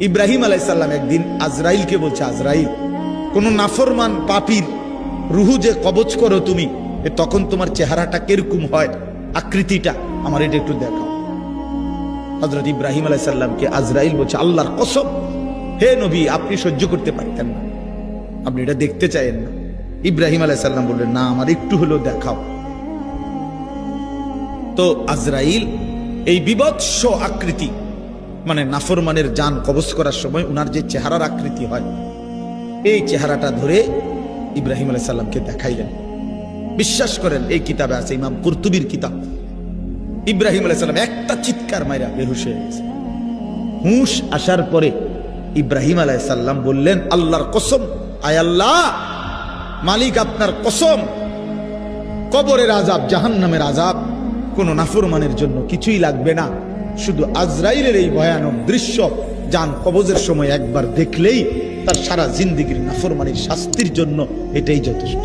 ইব্রাহিম আলাইহিস সালাম একদিন আজরাইলকে বলছে, আজরাইল, কোন নাফরমান পাপীর রুহু যে কবজ করো তুমি, তখন তোমার চেহারাটা কিরকম হয়, আকৃতিটা আমার এটা একটু দেখাও। হযরত ইব্রাহিম আলাইহিস সালামকে আজরাইল বলছে, আল্লাহর কসম হে নবী, আপনি সহ্য করতে পারতেন না, আপনি এটা দেখতে চাইেন না। ইব্রাহিম আলাইহিস সালাম বললেন, না, আমার একটু হলেও দেখাও। তো আজরাইল এই বিভৎস আকৃতি, মানে নাফরমানের জান কবজ করার সময় উনার যে চেহারার আকৃতি হয়, এই চেহারাটা ধরে ইব্রাহিম আলাইহিস সালামকে দেখাইলেন। বিশ্বাস করেন, এই কিতাবে আছে, ইমাম কুরতুবীর কিতাব। ইব্রাহিম আলাইহিস সালাম একটা চিৎকার মাইরা বেহুশ হয়ে গেছে। হুঁশ আসার পরে ইব্রাহিম আলাইহিস সালাম বললেন, আল্লাহর কসম, আয় আল্লাহ, মালিক আপনার কসম, কবরের আযাব, জাহান্নামের আযাব কোন নাফরমানের জন্য কিছুই লাগবে না, শুধু আজরাইলের এই ভয়ানক দৃশ্য জান কবজের সময় একবার দেখলেই তার সারা জিন্দেগীর নাফরমানির শাস্তির জন্য এটাই যথেষ্ট।